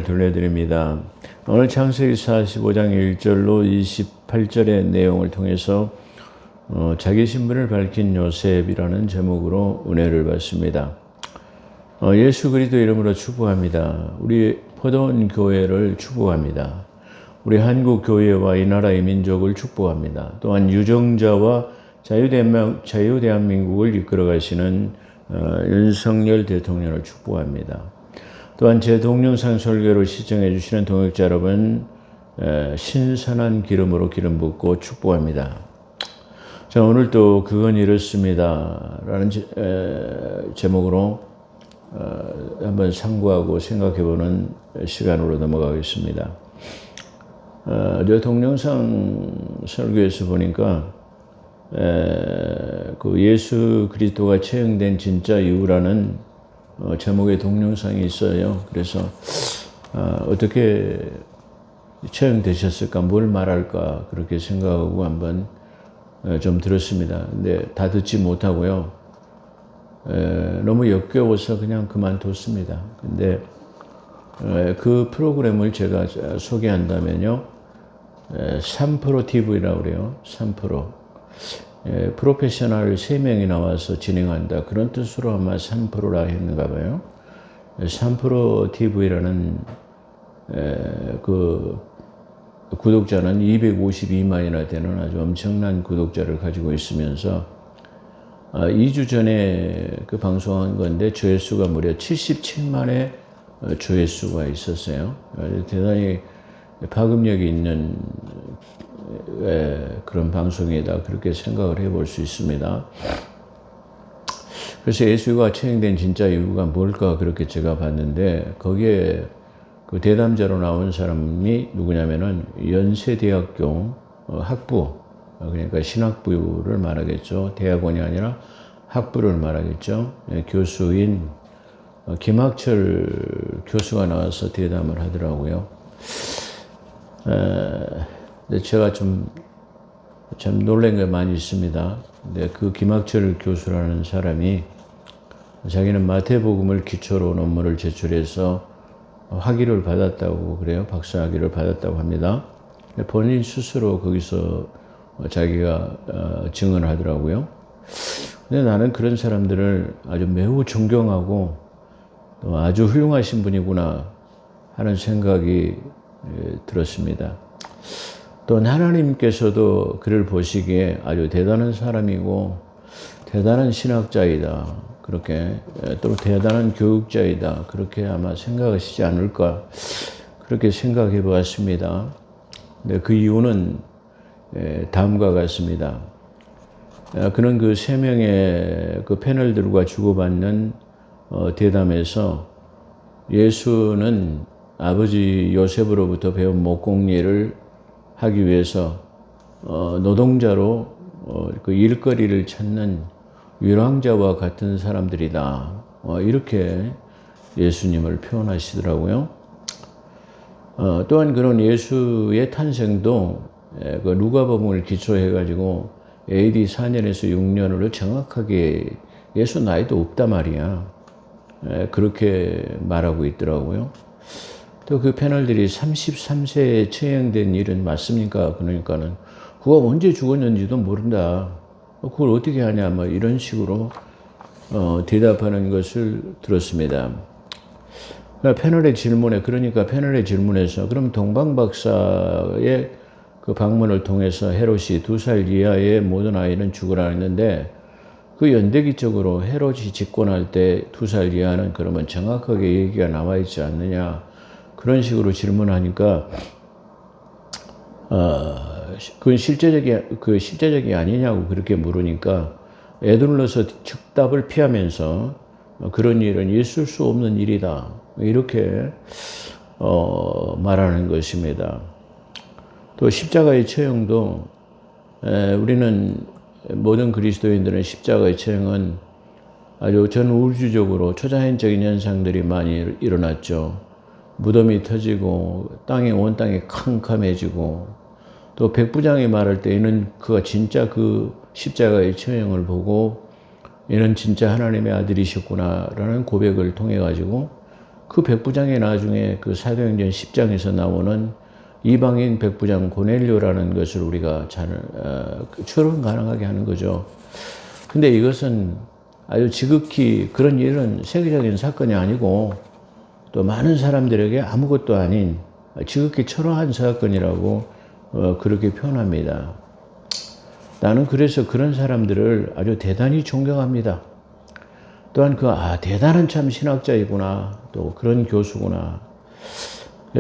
들려드립니다. 오늘 창세기 45장 1절로 28절의 내용을 통해서 자기 신분을 밝힌 요셉이라는 제목으로 은혜를 받습니다. 예수 그리스도 이름으로 축복합니다. 우리 포도원 교회를 축복합니다. 우리 한국 교회와 이 나라의 민족을 축복합니다. 또한 유정자와 자유대한민국을 이끌어 가시는 윤석열 대통령을 축복합니다. 또한 제 동영상 설교를 시청해 주시는 동역자 여러분, 신선한 기름으로 기름 붓고 축복합니다. 자, 오늘 또 그건 이렇습니다 라는 제목으로 한번 상고하고 생각해보는 시간으로 넘어가겠습니다. 저 동영상 설교에서 보니까 그 예수 그리스도가 처형된 진짜 이유라는 제목의 동영상이 있어요. 그래서 어떻게 처형되셨을까, 뭘 말할까 그렇게 생각하고 한번 좀 들었습니다. 근데 다 듣지 못하고요. 너무 역겨워서 그냥 그만뒀습니다. 근데 그 프로그램을 제가 소개한다면요, 3프로 TV라고 그래요. 3프로. 프로페셔널 3명이 나와서 진행한다, 그런 뜻으로 아마 3프로라 했는가 봐요. 3프로 TV라는 그 구독자는 252만이나 되는 아주 엄청난 구독자를 가지고 있으면서 2주 전에 그 방송한 건데 조회수가 무려 77만의 조회수가 있었어요. 대단히 파급력이 있는 그런 방송이다, 그렇게 생각을 해볼 수 있습니다. 그래서 예수가 처형된 진짜 이유가 뭘까 그렇게 제가 봤는데, 거기에 그 대담자로 나온 사람이 누구냐면은 연세대학교 학부, 그러니까 신학부를 말하겠죠. 대학원이 아니라 학부를 말하겠죠. 교수인 김학철 교수가 나와서 대담을 하더라고요. 근데 제가 참 놀란 게 많이 있습니다. 근데 그 김학철 교수라는 사람이 자기는 마태복음을 기초로 논문을 제출해서 학위를 받았다고 그래요. 박사학위를 받았다고 합니다. 본인 스스로 거기서 자기가 증언을 하더라고요. 근데 나는 그런 사람들을 아주 매우 존경하고 또 아주 훌륭하신 분이구나 하는 생각이 들었습니다. 또 하나님께서도 그를 보시기에 아주 대단한 사람이고 대단한 신학자이다, 그렇게 또 대단한 교육자이다, 그렇게 아마 생각하시지 않을까 그렇게 생각해 보았습니다. 근데 그 이유는 다음과 같습니다. 그는 그 3명의 그 패널들과 주고받는 대담에서 예수는 아버지 요셉으로부터 배운 목공일을 하기 위해서 노동자로 그 일거리를 찾는 유랑자와 같은 사람들이다, 이렇게 예수님을 표현하시더라고요. 또한 그런 예수의 탄생도 그 누가복음을 기초해 가지고 AD 4년에서 6년으로 정확하게, 예수 나이도 없다 말이야, 그렇게 말하고 있더라고요. 또 그 패널들이 33세에 처형된 일은 맞습니까? 그러니까는 그가 언제 죽었는지도 모른다, 그걸 어떻게 하냐, 뭐 이런 식으로 대답하는 것을 들었습니다. 패널의 질문에서 그럼 동방 박사의 그 방문을 통해서 헤롯이 2살 이하의 모든 아이는 죽으라 했는데, 그 연대기적으로 헤롯이 집권할 때 2살 이하는 그러면 정확하게 얘기가 나와 있지 않느냐, 그런 식으로 질문하니까 그건 실제적이 아니냐고 그렇게 물으니까 애들러서 즉답을 피하면서 그런 일은 있을 수 없는 일이다, 이렇게 말하는 것입니다. 또 십자가의 처형도 우리는 모든 그리스도인들은 십자가의 처형은 아주 전 우주적으로 초자연적인 현상들이 많이 일어났죠. 무덤이 터지고 온 땅이 캄캄해지고, 또 백부장이 말할 때 이는 그가 진짜 그 십자가의 처형을 보고 이는 진짜 하나님의 아들이셨구나라는 고백을 통해 가지고 그 백부장이 나중에 그 사도행전 10장에서 나오는 이방인 백부장 고넬료라는 것을 우리가 잘 추론 가능하게 하는 거죠. 근데 이것은 아주 지극히 그런 일은 세계적인 사건이 아니고 또 많은 사람들에게 아무것도 아닌 지극히 초라한 사건이라고 그렇게 표현합니다. 나는 그래서 그런 사람들을 아주 대단히 존경합니다. 또한 대단한 참 신학자이구나, 또 그런 교수구나.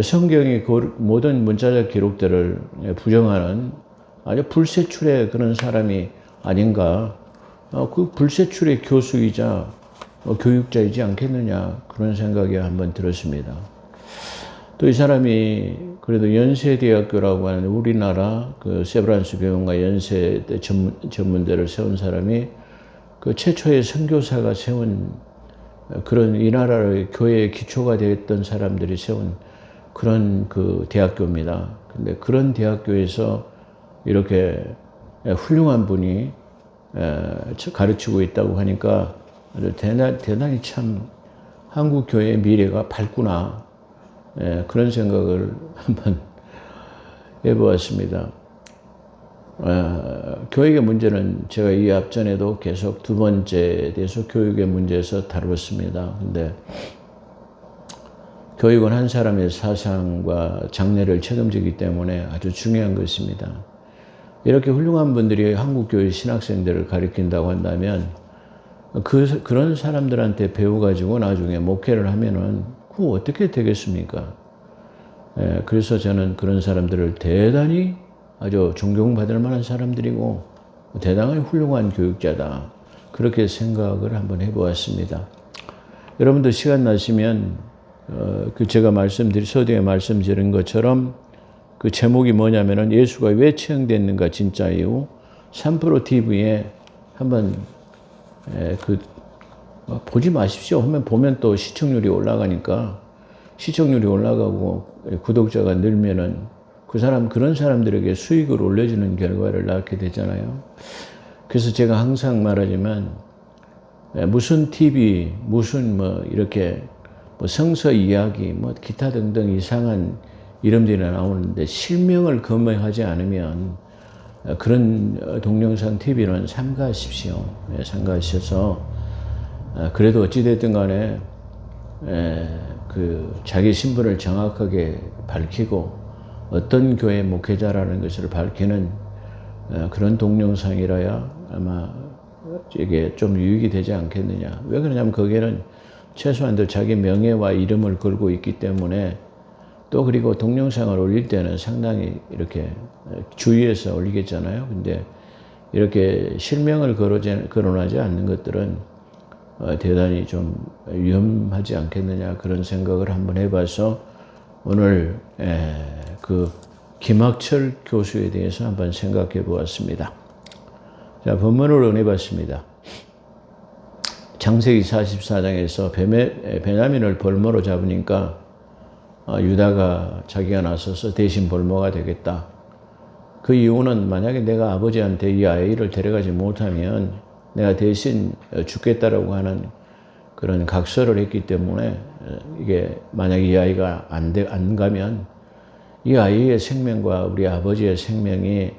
성경의 그 모든 문자적 기록들을 부정하는 아주 불세출의 그런 사람이 아닌가. 그 불세출의 교수이자 교육자이지 않겠느냐, 그런 생각이 한번 들었습니다. 또 이 사람이 그래도 연세대학교라고 하는 우리나라 그 세브란스 교원과 연세대 전문대를 세운 사람이 그 최초의 선교사가 세운 그런 이 나라의 교회의 기초가 되었던 사람들이 세운 그런 그 대학교입니다. 근데 그런 대학교에서 이렇게 훌륭한 분이 가르치고 있다고 하니까 아주 대단히 참 한국 교회의 미래가 밝구나, 그런 생각을 한번 해보았습니다. 교육의 문제는 제가 이 앞전에도 계속 두 번째에 대해서 교육의 문제에서 다뤘습니다. 근데 교육은 한 사람의 사상과 장래를 책임지기 때문에 아주 중요한 것입니다. 이렇게 훌륭한 분들이 한국교회 신학생들을 가르친다고 한다면 그런 사람들한테 배워가지고 나중에 목회를 하면은 그거 어떻게 되겠습니까? 그래서 저는 그런 사람들을 대단히 아주 존경받을 만한 사람들이고 대단히 훌륭한 교육자다, 그렇게 생각을 한번 해보았습니다. 여러분도 시간 나시면 제가 서두에 말씀드린 것처럼 그 제목이 뭐냐면은 예수가 왜 처형됐는가 진짜 이유 3프로 TV에 한번 보지 마십시오 하면 보면 또 시청률이 올라가니까, 시청률이 올라가고 구독자가 늘면은 그런 사람들에게 수익을 올려주는 결과를 낳게 되잖아요. 그래서 제가 항상 말하지만 무슨 TV, 무슨 이렇게 성서 이야기, 기타 등등 이상한 이름들이 나오는데 실명을 검증하지 않으면 그런 동영상 TV는 삼가하십시오. 삼가하셔서 그래도 어찌됐든 간에 자기 신분을 정확하게 밝히고 어떤 교회 목회자라는 것을 밝히는 그런 동영상이라야 아마 이게 좀 유익이 되지 않겠느냐. 왜 그러냐면 거기에는 최소한도 자기 명예와 이름을 걸고 있기 때문에, 또 그리고 동영상을 올릴 때는 상당히 이렇게 주의해서 올리겠잖아요. 근데 이렇게 실명을 거론하지 않는 것들은 대단히 좀 위험하지 않겠느냐, 그런 생각을 한번 해봐서 오늘 그 김학철 교수에 대해서 한번 생각해 보았습니다. 자, 본문을 은혜 받습니다. 창세기 44장에서 베냐민을 볼모로 잡으니까 유다가 자기가 나서서 대신 볼모가 되겠다. 그 이유는 만약에 내가 아버지한테 이 아이를 데려가지 못하면 내가 대신 죽겠다라고 하는 그런 각서를 했기 때문에, 이게 만약에 이 아이가 안 가면 이 아이의 생명과 우리 아버지의 생명이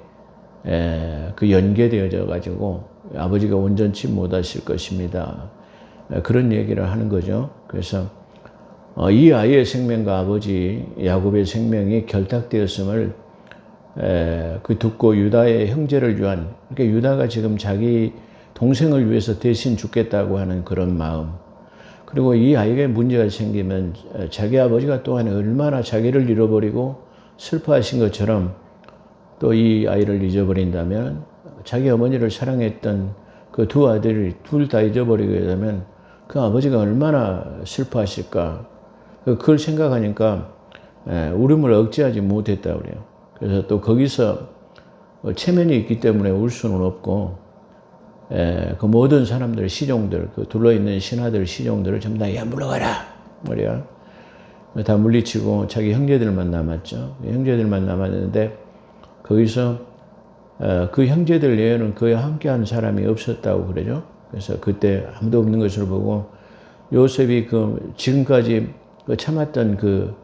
연계되어져 가지고 아버지가 온전치 못하실 것입니다. 그런 얘기를 하는 거죠. 그래서 이 아이의 생명과 아버지 야곱의 생명이 결탁되었음을 듣고 유다의 형제를 위한, 그러니까 유다가 지금 자기 동생을 위해서 대신 죽겠다고 하는 그런 마음, 그리고 이 아이에게 문제가 생기면 자기 아버지가 또한 얼마나 자기를 잃어버리고 슬퍼하신 것처럼 또 이 아이를 잊어버린다면, 자기 어머니를 사랑했던 그 두 아들이 둘 다 잊어버리게 되면 그 아버지가 얼마나 슬퍼하실까. 그걸 생각하니까 울음을 억제하지 못했다 그래요. 그래서 또 거기서 체면이 있기 때문에 울 수는 없고, 그 모든 사람들, 시종들, 그 둘러있는 신하들, 시종들을 전부 다 물러가라 말이야. 다 물리치고 자기 형제들만 남았죠. 형제들만 남았는데 거기서 그 형제들 외에는 그와 함께한 사람이 없었다고 그러죠. 그래서 그때 아무도 없는 것을 보고 요셉이 지금까지 그 참았던 그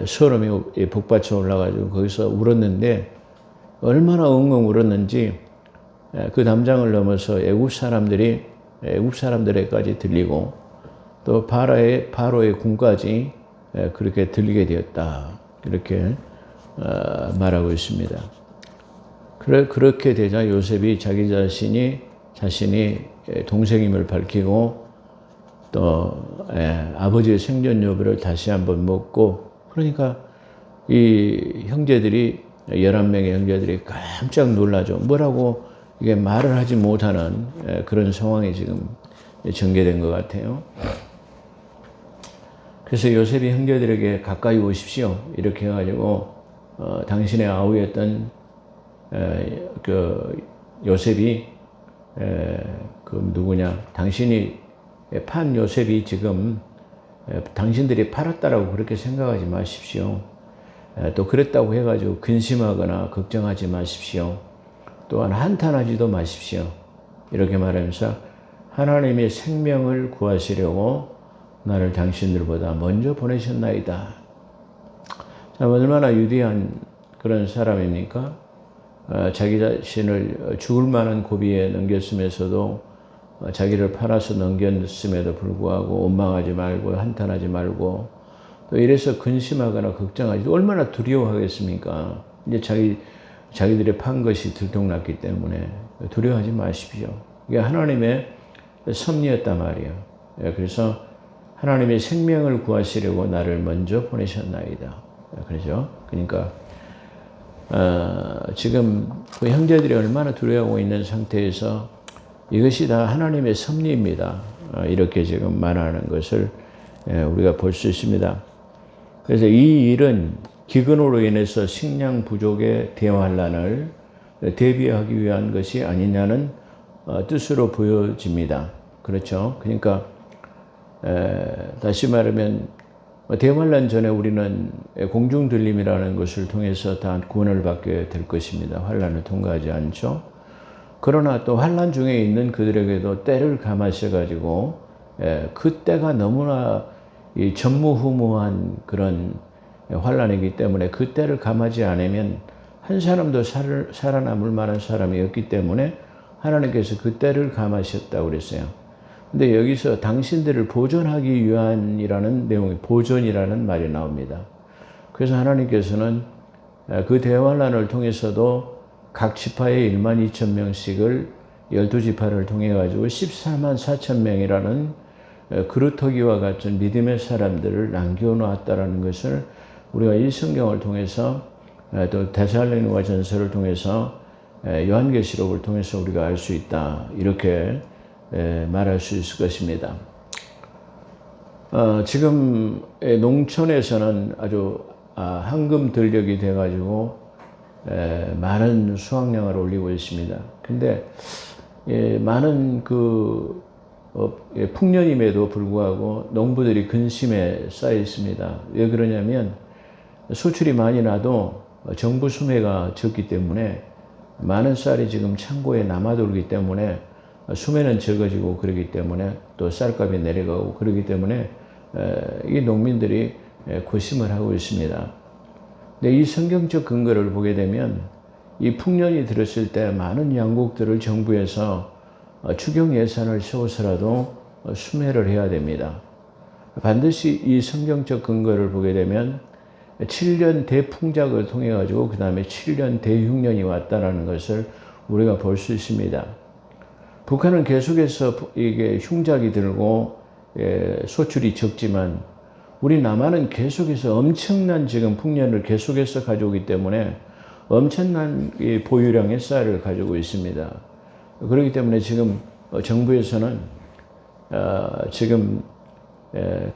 소름이 북받쳐 올라가지고 거기서 울었는데 얼마나 엉엉 울었는지 그 담장을 넘어서 애굽 사람들에까지 들리고 또 바로의 궁까지 그렇게 들리게 되었다. 이렇게 말하고 있습니다. 그렇게 되자 요셉이 자신이 동생임을 밝히고 또 아버지의 생전 여부를 다시 한번 묻고, 그러니까 이 형제들이 11명의 형제들이 깜짝 놀라죠. 뭐라고 이게 말을 하지 못하는 그런 상황이 지금 전개된 것 같아요. 그래서 요셉이 형제들에게 가까이 오십시오. 이렇게 해가지고 당신의 아우였던 그 요셉이 그 누구냐, 당신이 판 요셉이 지금 당신들이 팔았다라고 그렇게 생각하지 마십시오. 또 그랬다고 해가지고 근심하거나 걱정하지 마십시오. 또한 한탄하지도 마십시오. 이렇게 말하면서 하나님의 생명을 구하시려고 나를 당신들보다 먼저 보내셨나이다. 자, 얼마나 위대한 그런 사람입니까? 자기 자신을 죽을 만한 고비에 넘겼으면서도 자기를 팔아서 넘겼음에도 불구하고 원망하지 말고 한탄하지 말고 또 이래서 근심하거나 걱정하지 얼마나 두려워하겠습니까? 이제 자기들이 판 것이 들통났기 때문에 두려워하지 마십시오. 이게 하나님의 섭리였단 말이에요. 그래서 하나님의 생명을 구하시려고 나를 먼저 보내셨나이다. 그렇죠? 그러니까 지금 그 형제들이 얼마나 두려워하고 있는 상태에서 이것이 다 하나님의 섭리입니다. 이렇게 지금 말하는 것을 우리가 볼 수 있습니다. 그래서 이 일은 기근으로 인해서 식량 부족의 대환란을 대비하기 위한 것이 아니냐는 뜻으로 보여집니다. 그렇죠? 그러니까 다시 말하면 대환란 전에 우리는 공중들림이라는 것을 통해서 다 구원을 받게 될 것입니다. 환란을 통과하지 않죠. 그러나 또 환란 중에 있는 그들에게도 때를 감하셔가지고 그 때가 너무나 전무후무한 그런 환란이기 때문에 그 때를 감하지 않으면 한 사람도 살아남을 만한 사람이 없기 때문에 하나님께서 그 때를 감하셨다고 그랬어요. 근데 여기서 당신들을 보존하기 위한이라는 내용이 보존이라는 말이 나옵니다. 그래서 하나님께서는 그 대환란을 통해서도 각 지파에 1만 2천 명씩을 12지파를 통해 가지고 14만 4천 명이라는 그루터기와 같은 믿음의 사람들을 남겨놓았다라는 것을 우리가 이 성경을 통해서 또 데살로니가 전서를 통해서 요한계시록을 통해서 우리가 알 수 있다. 이렇게 말할 수 있을 것입니다. 지금 농촌에서는 아주 황금들녘이 돼가지고 많은 수확량을 올리고 있습니다. 근데 많은 그 풍년임에도 불구하고 농부들이 근심에 쌓여 있습니다. 왜 그러냐면 수출이 많이 나도 정부 수매가 적기 때문에 많은 쌀이 지금 창고에 남아돌기 때문에 수매는 적어지고 그러기 때문에 또 쌀값이 내려가고 그러기 때문에 이 농민들이 고심을 하고 있습니다. 근데 이 성경적 근거를 보게 되면 이 풍년이 들었을 때 많은 양곡들을 정부에서 추경 예산을 세워서라도 수매를 해야 됩니다. 반드시 이 성경적 근거를 보게 되면 7년 대풍작을 통해 가지고 그 다음에 7년 대흉년이 왔다라는 것을 우리가 볼 수 있습니다. 북한은 계속해서 이게 흉작이 들고 소출이 적지만 우리 남한은 계속해서 엄청난 지금 풍년을 계속해서 가져오기 때문에 엄청난 보유량의 쌀을 가지고 있습니다. 그렇기 때문에 지금 정부에서는 지금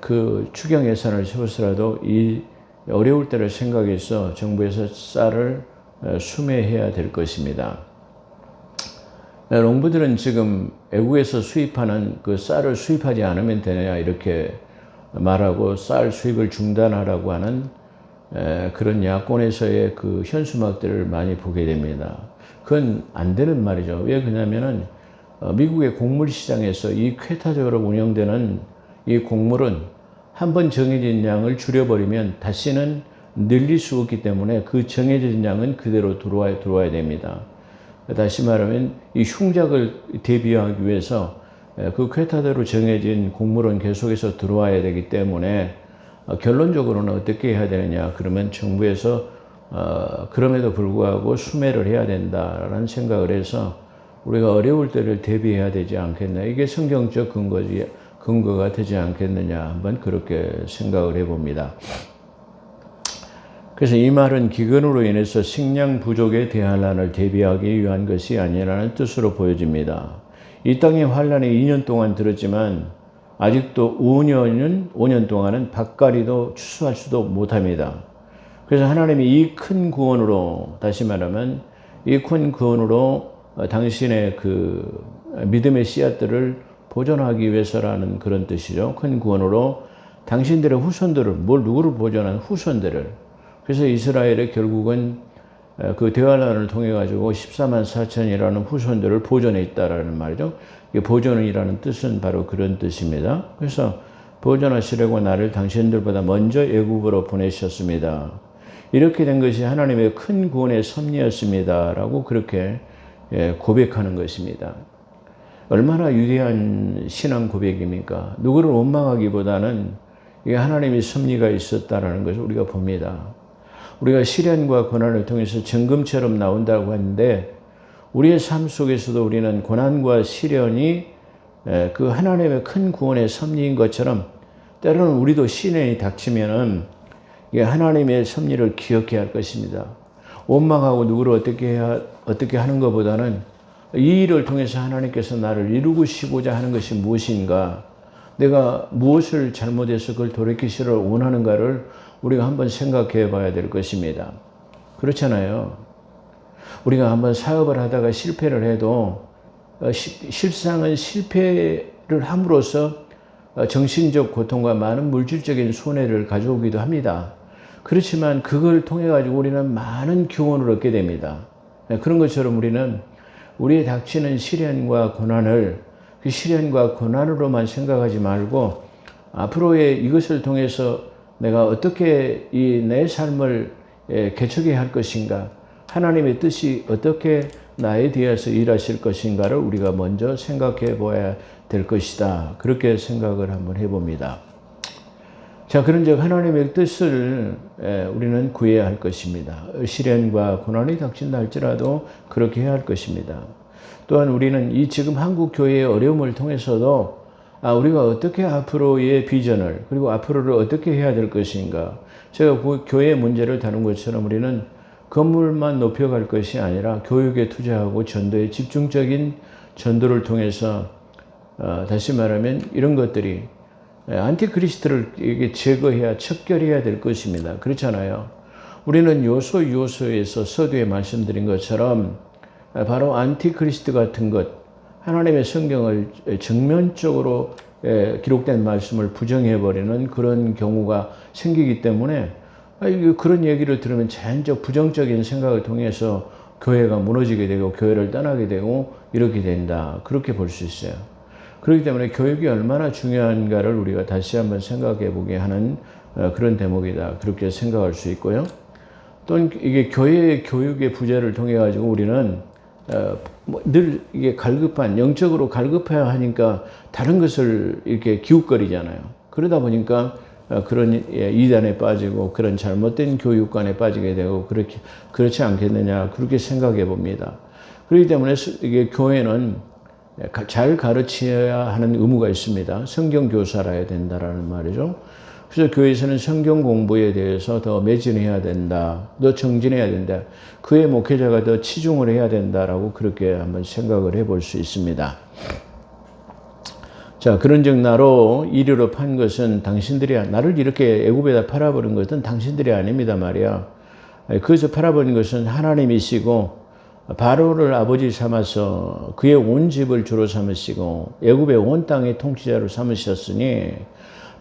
그 추경 예산을 세워서라도 이 어려울 때를 생각해서 정부에서 쌀을 수매해야 될 것입니다. 농부들은 지금 외국에서 수입하는 그 쌀을 수입하지 않으면 되냐 이렇게 말하고 쌀 수입을 중단하라고 하는 그런 야권에서의 그 현수막들을 많이 보게 됩니다. 그건 안 되는 말이죠. 왜 그러냐면은 미국의 곡물 시장에서 이 쾌타적으로 운영되는 이 곡물은 한 번 정해진 양을 줄여버리면 다시는 늘릴 수 없기 때문에 그 정해진 양은 그대로 들어와야 됩니다. 다시 말하면 이 흉작을 대비하기 위해서 그 퀘타대로 정해진 곡물은 계속해서 들어와야 되기 때문에 결론적으로는 어떻게 해야 되느냐 그러면 정부에서 그럼에도 불구하고 수매를 해야 된다라는 생각을 해서 우리가 어려울 때를 대비해야 되지 않겠나, 이게 성경적 근거가 되지 않겠느냐 한번 그렇게 생각을 해봅니다. 그래서 이 말은 기근으로 인해서 식량 부족에 대한 난을 대비하기 위한 것이 아니라는 뜻으로 보여집니다. 이 땅의 환란이 2년 동안 들었지만 아직도 5년 동안은 밭가리도 추수할 수도 못합니다. 그래서 하나님이 이 큰 구원으로, 다시 말하면 이 큰 구원으로 당신의 그 믿음의 씨앗들을 보존하기 위해서라는 그런 뜻이죠. 큰 구원으로 당신들의 후손들을, 누구를 보존한 후손들을. 그래서 이스라엘의 결국은 그 대환란을 통해 가지고 14만 4천이라는 후손들을 보존해 있다라는 말이죠. 이 보존이라는 뜻은 바로 그런 뜻입니다. 그래서 보존하시려고 나를 당신들보다 먼저 애굽으로 보내셨습니다. 이렇게 된 것이 하나님의 큰 구원의 섭리였습니다라고 그렇게 고백하는 것입니다. 얼마나 위대한 신앙 고백입니까? 누구를 원망하기보다는 이게 하나님의 섭리가 있었다라는 것을 우리가 봅니다. 우리가 시련과 고난을 통해서 정금처럼 나온다고 하는데 우리의 삶 속에서도 우리는 고난과 시련이 그 하나님의 큰 구원의 섭리인 것처럼 때로는 우리도 시련이 닥치면은 하나님의 섭리를 기억해야 할 것입니다. 원망하고 누구를 어떻게 하는 것보다는 이 일을 통해서 하나님께서 나를 이루시고자 하는 것이 무엇인가, 내가 무엇을 잘못해서 그걸 돌이키시를 원하는가를 우리가 한번 생각해 봐야 될 것입니다. 그렇잖아요. 우리가 한번 사업을 하다가 실패를 해도 실상은 실패를 함으로써 정신적 고통과 많은 물질적인 손해를 가져오기도 합니다. 그렇지만 그걸 통해 가지고 우리는 많은 교훈을 얻게 됩니다. 그런 것처럼 우리는 우리의 닥치는 시련과 고난을 그 시련과 고난으로만 생각하지 말고 앞으로의 이것을 통해서 내가 어떻게 이 내 삶을 개척해야 할 것인가, 하나님의 뜻이 어떻게 나에 대해서 일하실 것인가를 우리가 먼저 생각해 보아야 될 것이다. 그렇게 생각을 한번 해봅니다. 자, 그런즉 하나님의 뜻을 우리는 구해야 할 것입니다. 시련과 고난이 닥친다 할지라도 그렇게 해야 할 것입니다. 또한 우리는 이 지금 한국 교회의 어려움을 통해서도 우리가 어떻게 앞으로의 비전을, 그리고 앞으로를 어떻게 해야 될 것인가. 제가 그 교회의 문제를 다룬 것처럼 우리는 건물만 높여갈 것이 아니라 교육에 투자하고 전도에 집중적인 전도를 통해서 다시 말하면 이런 것들이 안티크리스트를 제거해야, 척결해야 될 것입니다. 그렇잖아요. 우리는 요소에서 서두에 말씀드린 것처럼 바로 안티크리스트 같은 것, 하나님의 성경을 정면적으로 기록된 말씀을 부정해버리는 그런 경우가 생기기 때문에 그런 얘기를 들으면 자연적 부정적인 생각을 통해서 교회가 무너지게 되고 교회를 떠나게 되고 이렇게 된다. 그렇게 볼 수 있어요. 그렇기 때문에 교육이 얼마나 중요한가를 우리가 다시 한번 생각해 보게 하는 그런 대목이다. 그렇게 생각할 수 있고요. 또는 이게 교회의 교육의 부재를 통해 가지고 우리는 늘 이게 영적으로 갈급해야 하니까 다른 것을 이렇게 기웃거리잖아요. 그러다 보니까 그런 이단에 빠지고 그런 잘못된 교육관에 빠지게 되고 그렇지 않겠느냐, 그렇게 생각해 봅니다. 그렇기 때문에 이게 교회는 잘 가르쳐야 하는 의무가 있습니다. 성경 교사라야 된다라는 말이죠. 그래서 교회에서는 성경 공부에 대해서 더 매진해야 된다, 더 정진해야 된다, 그의 목회자가 더 치중을 해야 된다라고 그렇게 한번 생각을 해볼 수 있습니다. 자, 그런즉 나로 이리로 판 것은 당신들이, 나를 이렇게 애굽에다 팔아버린 것은 당신들이 아닙니다 말이야. 그래서 팔아버린 것은 하나님이시고 바로를 아버지 삼아서 그의 온 집을 주로 삼으시고 애굽의 온 땅의 통치자로 삼으셨으니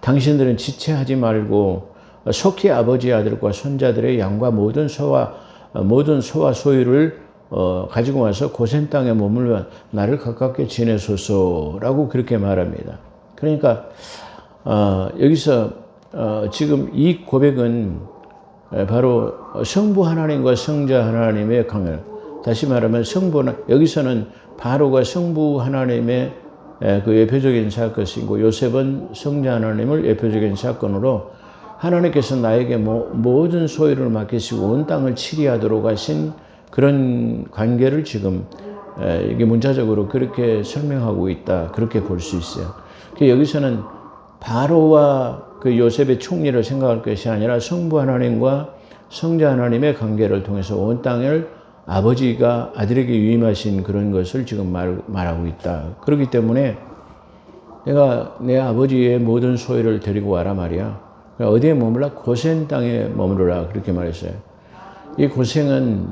당신들은 지체하지 말고 속히 아버지 아들과 손자들의 양과 모든 소와 소유를 가지고 와서 고센 땅에 머물러 나를 가깝게 지내소서라고 그렇게 말합니다. 그러니까 여기서 지금 이 고백은 바로 성부 하나님과 성자 하나님의 관계. 다시 말하면 여기서는 바로가 성부 하나님의 그 예표적인 사건이고 요셉은 성자 하나님을 예표적인 사건으로 하나님께서 나에게 모든 소유를 맡기시고 온 땅을 치리하도록 하신 그런 관계를 지금 이게 문자적으로 그렇게 설명하고 있다. 그렇게 볼 수 있어요. 여기서는 바로와 그 요셉의 총리를 생각할 것이 아니라 성부 하나님과 성자 하나님의 관계를 통해서 온 땅을 아버지가 아들에게 위임하신 그런 것을 지금 말하고 있다. 그렇기 때문에 내가 내 아버지의 모든 소유를 데리고 와라 말이야. 어디에 머물라? 고센 땅에 머무르라. 그렇게 말했어요. 이 고센은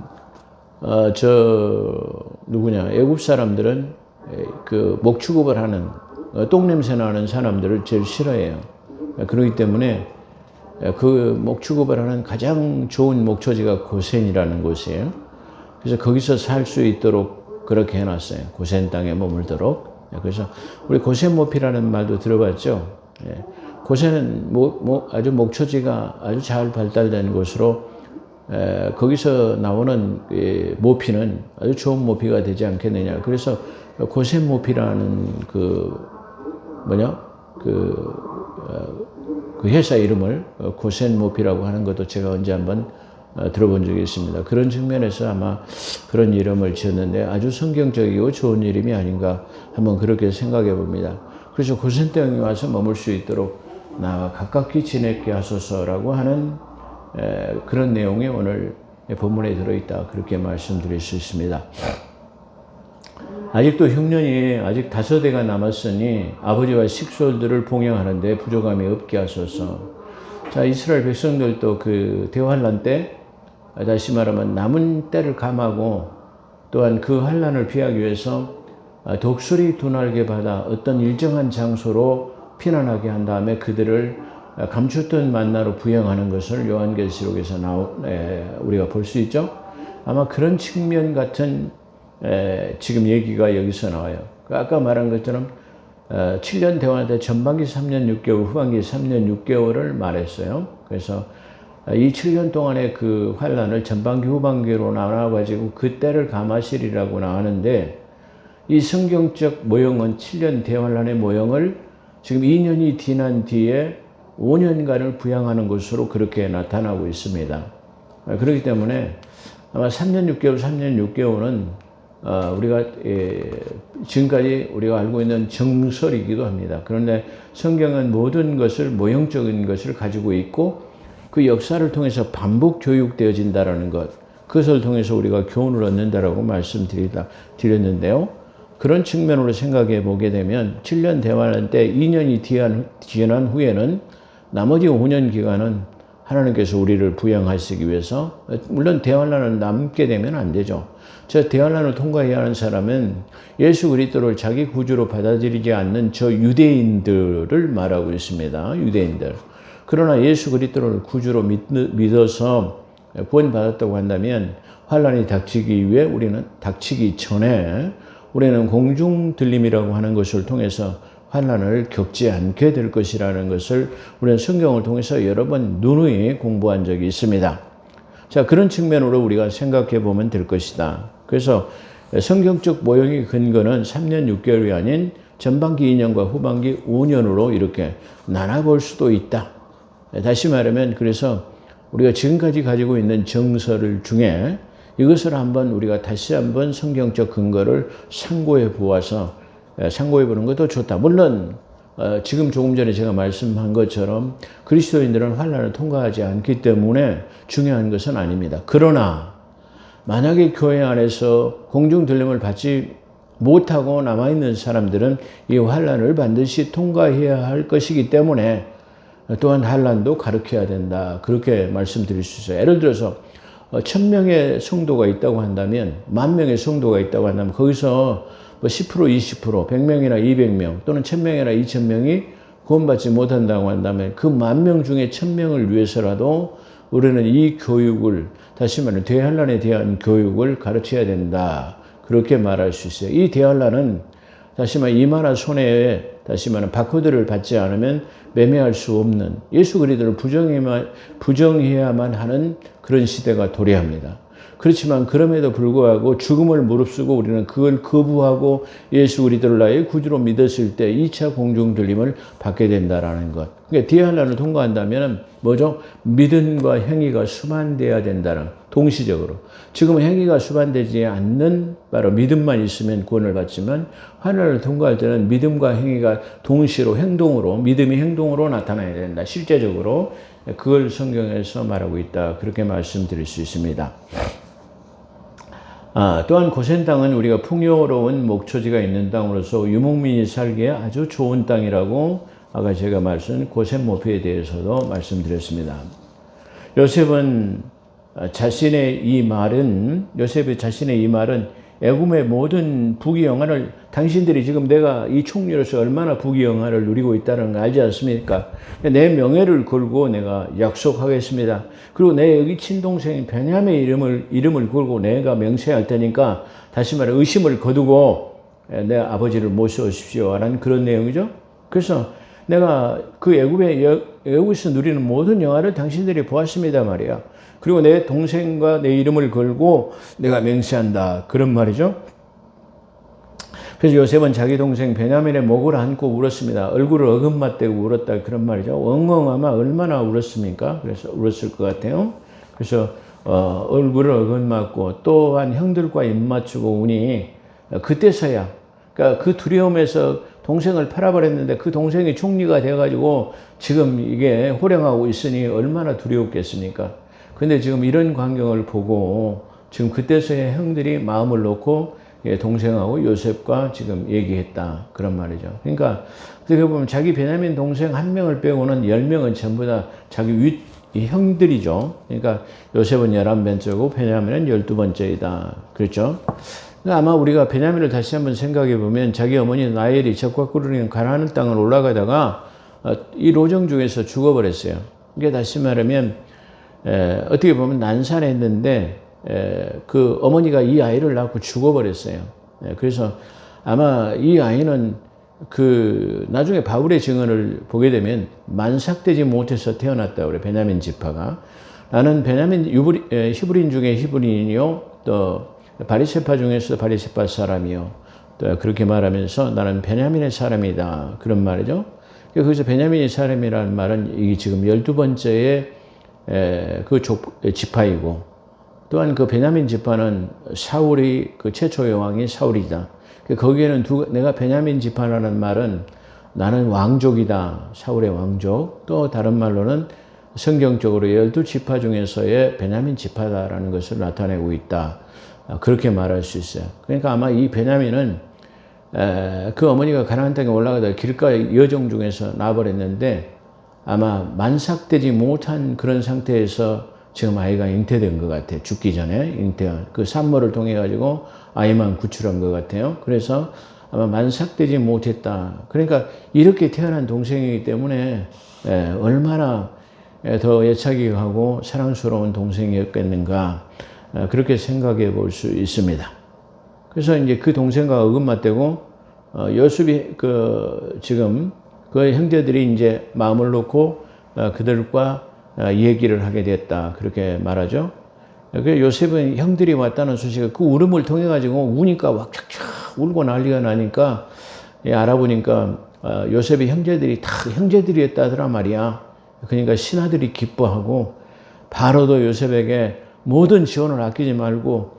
애굽 사람들은 그 목축업을 하는 똥냄새 나는 사람들을 제일 싫어해요. 그렇기 때문에 그 목축업을 하는 가장 좋은 목초지가 고센이라는 곳이에요. 그래서 거기서 살 수 있도록 그렇게 해놨어요. 고센 땅에 머물도록. 그래서 우리 고센모피라는 말도 들어봤죠. 고센은 아주 목초지가 아주 잘 발달된 곳으로 거기서 나오는 모피는 아주 좋은 모피가 되지 않겠느냐. 그래서 고센모피라는 그 회사 이름을 고센모피라고 하는 것도 제가 언제 한번 들어본 적이 있습니다. 그런 측면에서 아마 그런 이름을 지었는데 아주 성경적이고 좋은 이름이 아닌가 한번 그렇게 생각해 봅니다. 그래서 고센 땅에 와서 머물 수 있도록 나와 가깝게 지냈게 하소서라고 하는 그런 내용이 오늘 본문에 들어있다. 그렇게 말씀드릴 수 있습니다. 아직도 흉년이 아직 5해가 남았으니 아버지와 식솔들을 봉양하는데 부족함이 없게 하소서. 자, 이스라엘 백성들도 그 대환란 때 다시 말하면 남은 때를 감하고 또한 그 환란을 피하기 위해서 독수리 두 날개 받아 어떤 일정한 장소로 피난하게 한 다음에 그들을 감추던 만나로 부양하는 것을 요한계시록에서 우리가 볼 수 있죠. 아마 그런 측면 같은 지금 얘기가 여기서 나와요. 아까 말한 것처럼 7년 대환 때 전반기 3년 6개월, 후반기 3년 6개월을 말했어요. 그래서 이 7년 동안의 그 환란을 전반기, 후반기로 나눠가지고 그 때를 감하시리라고 나오는데 이 성경적 모형은 7년 대환란의 모형을 지금 2년이 지난 뒤에 5년간을 부양하는 것으로 그렇게 나타나고 있습니다. 그렇기 때문에 아마 3년 6개월, 3년 6개월은 우리가 지금까지 우리가 알고 있는 정설이기도 합니다. 그런데 성경은 모든 것을 모형적인 것을 가지고 있고 그 역사를 통해서 반복 교육되어진다라는 것, 그것을 통해서 우리가 교훈을 얻는다라고 말씀드렸는데요. 그런 측면으로 생각해 보게 되면 7년 대환란 때 2년이 지난 후에는 나머지 5년 기간은 하나님께서 우리를 부양하시기 위해서, 물론 대환란을 남게 되면 안 되죠. 저 대환란을 통과해야 하는 사람은 예수 그리스도를 자기 구주로 받아들이지 않는 저 유대인들을 말하고 있습니다. 유대인들. 그러나 예수 그리스도를 구주로 믿어서 구원받았다고 한다면 환란이 닥치기 전에 우리는 공중 들림이라고 하는 것을 통해서 환난을 겪지 않게 될 것이라는 것을 우리는 성경을 통해서 여러 번 누누이 공부한 적이 있습니다. 자, 그런 측면으로 우리가 생각해 보면 될 것이다. 그래서 성경적 모형의 근거는 3년 6개월이 아닌 전반기 2년과 후반기 5년으로 이렇게 나눠볼 수도 있다. 다시 말하면 그래서 우리가 지금까지 가지고 있는 정설 중에 이것을 우리가 다시 한번 성경적 근거를 상고해 보는 것도 좋다. 물론 지금 조금 전에 제가 말씀한 것처럼 그리스도인들은 환난을 통과하지 않기 때문에 중요한 것은 아닙니다. 그러나 만약에 교회 안에서 공중 들림을 받지 못하고 남아있는 사람들은 이 환난을 반드시 통과해야 할 것이기 때문에 또한 환난도 가르쳐야 된다. 그렇게 말씀드릴 수 있어요. 예를 들어서 1000명의 성도가 있다고 한다면, 10,000명의 성도가 있다고 한다면 거기서 10%, 20%, 100명이나 200명 또는 1000명이나 2000명이 구원받지 못한다고 한다면 그 10,000명 중에 1000명을 위해서라도 우리는 이 교육을, 다시 말하면 대환란에 대한 교육을 가르쳐야 된다. 그렇게 말할 수 있어요. 이 대환란은 다시 말해 이마나 손에 다시 말해 바코드를 받지 않으면 매매할 수 없는 예수 그리스도를 부정해야만 하는 그런 시대가 도래합니다. 그렇지만 그럼에도 불구하고 죽음을 무릅쓰고 우리는 그걸 거부하고 예수 그리스도를 나의 구주로 믿었을 때 2차 공중 들림을 받게 된다라는 것. 그러니까 디알라를 통과한다면 뭐죠? 믿음과 행위가 수반돼야 된다는 동시적으로. 지금 행위가 수반되지 않는 바로 믿음만 있으면 구원을 받지만 환난을 통과할 때는 믿음과 행위가 동시로 행동으로 믿음이 행동으로 나타나야 된다. 실제적으로 그걸 성경에서 말하고 있다. 그렇게 말씀드릴 수 있습니다. 또한 고센 땅은 우리가 풍요로운 목초지가 있는 땅으로서 유목민이 살기에 아주 좋은 땅이라고 아까 제가 고센 모피에 대해서도 말씀드렸습니다. 요셉의 자신의 이 말은 애굽의 모든 부귀영화를 당신들이 지금 내가 이 총리로서 얼마나 부귀영화를 누리고 있다는 걸 알지 않습니까? 내 명예를 걸고 내가 약속하겠습니다. 그리고 내 여기 친동생 베냐민의 이름을 걸고 내가 맹세할 테니까 다시 말해 의심을 거두고 내 아버지를 모셔오십시오 라는 그런 내용이죠. 그래서 내가 그 애굽에서 누리는 모든 영화를 당신들이 보았습니다 말이야. 그리고 내 동생과 내 이름을 걸고 내가 맹세한다. 그런 말이죠. 그래서 요셉은 자기 동생 베냐민의 목을 안고 울었습니다. 얼굴을 어금맞대고 울었다. 그런 말이죠. 엉엉 얼마나 울었습니까? 그래서 울었을 것 같아요. 그래서 얼굴을 어금맞고 또한 형들과 입맞추고 우니 그때서야 그러니까 그 두려움에서 동생을 팔아버렸는데 그 동생이 총리가 돼가지고 지금 이게 호령하고 있으니 얼마나 두려웠겠습니까? 근데 지금 이런 광경을 보고 지금 그때서야 형들이 마음을 놓고 동생하고 요셉과 지금 얘기했다. 그런 말이죠. 그러니까 어떻게 보면 자기 베냐민 동생 한 명을 빼고는 10명은 전부 다 자기 형들이죠. 그러니까 요셉은 11번째고 베냐민은 12번째이다. 그렇죠? 그러니까 아마 우리가 베냐민을 다시 한번 생각해 보면 자기 어머니 라헬이 적과 꿀으리는 가나안 땅을 올라가다가 이 로정 중에서 죽어버렸어요. 이게 다시 말하면 어떻게 보면 난산했는데 그 어머니가 이 아이를 낳고 죽어버렸어요. 그래서 아마 이 아이는 그 나중에 바울의 증언을 보게 되면 만삭되지 못해서 태어났다고 그래. 베냐민 지파가. 나는 베냐민 히브리인 중에 히브리인이요. 또 바리새파 중에서 바리새파 사람이요. 또 그렇게 말하면서 나는 베냐민의 사람이다. 그런 말이죠. 그래서 베냐민의 사람이라는 말은 이게 지금 12번째의 그 지파이고 또한 그 베냐민 지파는 사울이 그 최초의 왕이 사울이다. 거기에는 내가 베냐민 지파라는 말은 나는 왕족이다. 사울의 왕족. 또 다른 말로는 성경적으로 12지파 중에서의 베냐민 지파다라는 것을 나타내고 있다. 그렇게 말할 수 있어요. 그러니까 아마 이 베냐민은 그 어머니가 가나안 땅에 올라가다가 길가 여정 중에서 나버렸는데 아마 만삭되지 못한 그런 상태에서 지금 아이가 잉태된 것 같아요. 죽기 전에 잉태한 그 산모를 통해 가지고 아이만 구출한 것 같아요. 그래서 아마 만삭되지 못했다. 그러니까 이렇게 태어난 동생이기 때문에 얼마나 더 애착이 가고 사랑스러운 동생이었겠는가 그렇게 생각해 볼 수 있습니다. 그래서 이제 그 동생과 어긋맞대고 요셉이 지금 그 형제들이 이제 마음을 놓고 그들과 얘기를 하게 됐다. 그렇게 말하죠. 요셉은 형들이 왔다는 소식을 그 울음을 통해 가지고 우니까 막 촥촥 울고 난리가 나니까 알아보니까 요셉의 형제들이 다 형제들이었다더라 말이야. 그러니까 신하들이 기뻐하고 바로도 요셉에게 모든 지원을 아끼지 말고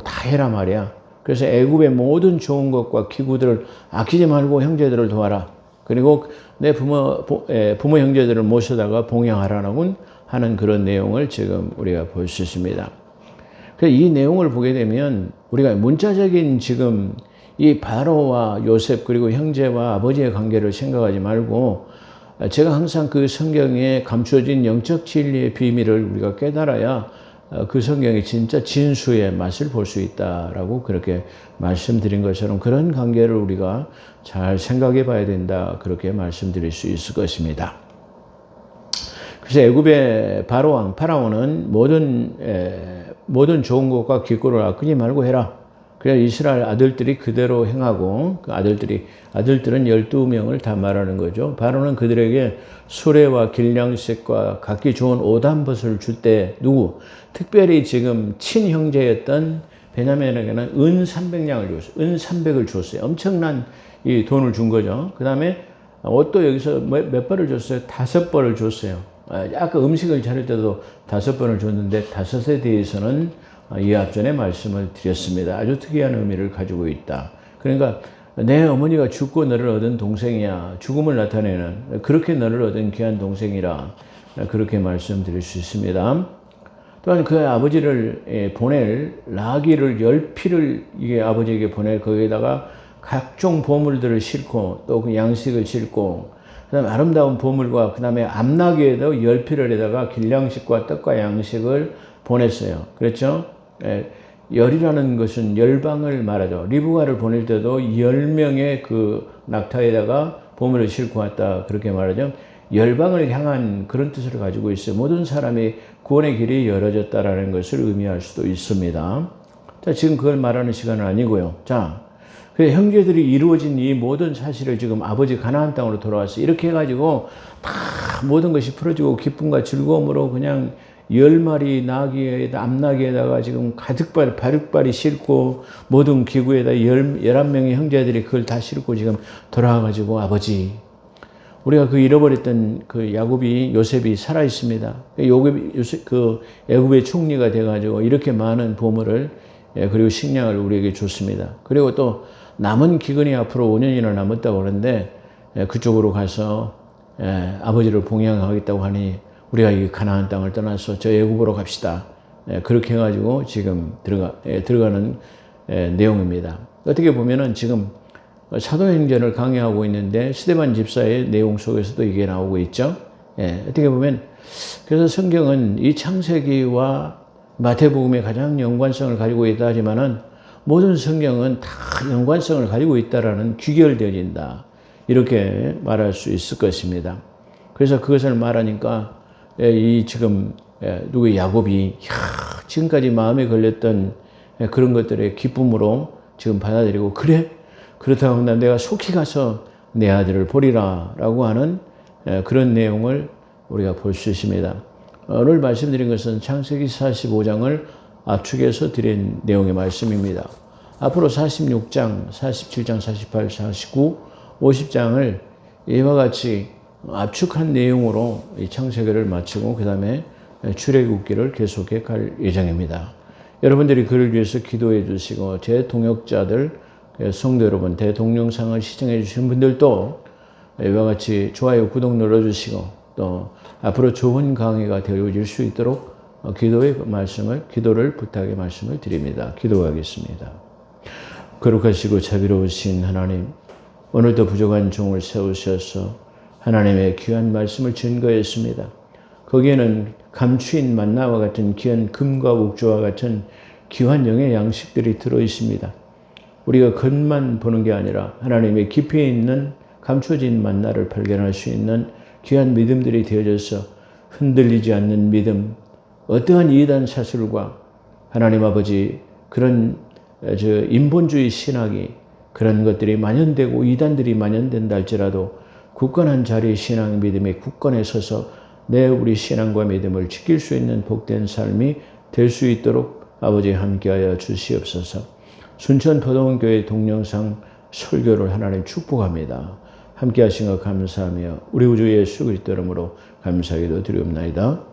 다 해라 말이야. 그래서 애굽의 모든 좋은 것과 기구들을 아끼지 말고 형제들을 도와라. 그리고 내 부모 형제들을 모셔다가 봉양하라고 하는 그런 내용을 지금 우리가 볼 수 있습니다. 이 내용을 보게 되면 우리가 문자적인 지금 이 바로와 요셉 그리고 형제와 아버지의 관계를 생각하지 말고 제가 항상 그 성경에 감춰진 영적 진리의 비밀을 우리가 깨달아야 그 성경이 진짜 진수의 맛을 볼 수 있다라고 그렇게 말씀드린 것처럼 그런 관계를 우리가 잘 생각해 봐야 된다. 그렇게 말씀드릴 수 있을 것입니다. 그래서 애굽의 파라오는 모든 좋은 것과 기꺼를 아끼지 말고 해라. 그래야 이스라엘 아들들이 그대로 행하고 그 아들들은 12명을 다 말하는 거죠. 바로는 그들에게 수레와 길냥식과 각기 좋은 옷 한 벗을 줄 때 특별히 지금 친형제였던 베냐민에게는 은 300냥을 줬어요. 은 300을 줬어요. 엄청난 이 돈을 준 거죠. 그 다음에 옷도 여기서 몇 벌을 줬어요? 5벌을 줬어요. 아까 음식을 차릴 때도 5번을 줬는데 5에 대해서는 이 앞전에 말씀을 드렸습니다. 아주 특이한 의미를 가지고 있다. 그러니까 내 어머니가 죽고 너를 얻은 동생이야. 죽음을 나타내는 그렇게 너를 얻은 귀한 동생이라 그렇게 말씀드릴 수 있습니다. 또한 그 아버지를 보낼 라기를 10피를 이게 아버지에게 보낼 거기에다가 각종 보물들을 싣고 또 그 양식을 싣고 그다음에 아름다운 보물과 그다음에 암나귀에도 10피를 에다가 길냥식과 떡과 양식을 보냈어요. 그렇죠? 열이라는 것은 열방을 말하죠. 리브가를 보낼 때도 10명의 그 낙타에다가 보물을 싣고 왔다 그렇게 말하죠. 열방을 향한 그런 뜻을 가지고 있어요. 모든 사람이 구원의 길이 열어졌다라는 것을 의미할 수도 있습니다. 자, 지금 그걸 말하는 시간은 아니고요. 자, 그 형제들이 이루어진 이 모든 사실을 지금 아버지 가나안 땅으로 돌아왔어요. 이렇게 해가지고 다 모든 것이 풀어지고 기쁨과 즐거움으로 그냥 10마리 나귀에다 암나귀에다가 지금 바득발이 싣고 모든 기구에다 11명의 형제들이 그걸 다 싣고 지금 돌아와가지고 아버지 우리가 그 잃어버렸던 그 요셉이 살아 있습니다. 그 애굽의 총리가 돼가지고 이렇게 많은 보물을 그리고 식량을 우리에게 줬습니다. 그리고 또 남은 기근이 앞으로 5년이나 남았다고 하는데 그쪽으로 가서 아버지를 봉양하겠다고 하니 우리가 이 가나안 땅을 떠나서 저 애굽으로 갑시다. 그렇게 해가지고 지금 들어가는 내용입니다. 어떻게 보면은 지금 사도행전을 강의하고 있는데 스데반 집사의 내용 속에서도 이게 나오고 있죠. 어떻게 보면 그래서 성경은 이 창세기와 마태복음의 가장 연관성을 가지고 있다 하지만은 모든 성경은 다 연관성을 가지고 있다라는 귀결되어진다. 이렇게 말할 수 있을 것입니다. 그래서 그것을 말하니까 이 지금 야곱이 지금까지 마음에 걸렸던 그런 것들의 기쁨으로 지금 받아들이고 그렇다고 한다면 내가 속히 가서 내 아들을 보리라 라고 하는 그런 내용을 우리가 볼 수 있습니다. 오늘 말씀드린 것은 창세기 45장을 압축해서 드린 내용의 말씀입니다. 앞으로 46장, 47장, 48, 49, 50장을 이와 같이 압축한 내용으로 이 창세기를 마치고 그 다음에 출애굽기를 계속해 갈 예정입니다. 여러분들이 그를 위해서 기도해 주시고 제 동역자들, 성도 여러분, 대동영상을 시청해 주신 분들도 이와 같이 좋아요, 구독 눌러주시고 또 앞으로 좋은 강의가 되어질 수 있도록 기도를 부탁의 말씀을 드립니다. 기도하겠습니다. 거룩하시고 자비로우신 하나님, 오늘도 부족한 종을 세우셔서 하나님의 귀한 말씀을 증거했습니다. 거기에는 감추인 만나와 같은 귀한 금과 옥조와 같은 귀한 영의 양식들이 들어있습니다. 우리가 겉만 보는 게 아니라 하나님의 깊이 있는 감춰진 만나를 발견할 수 있는 귀한 믿음들이 되어져서 흔들리지 않는 믿음, 어떠한 이단 사슬과 하나님 아버지 그런 인본주의 신학이 그런 것들이 만연되고 이단들이 만연된다 할지라도 굳건한 자리의 신앙 믿음의 굳건에 서서 우리 신앙과 믿음을 지킬 수 있는 복된 삶이 될 수 있도록 아버지 함께하여 주시옵소서. 순천 포도원교회 동영상 설교를 하나님 축복합니다. 함께하신 것 감사하며 우리 우주 예수 그리스도 이름으로 감사하기도 드리옵나이다.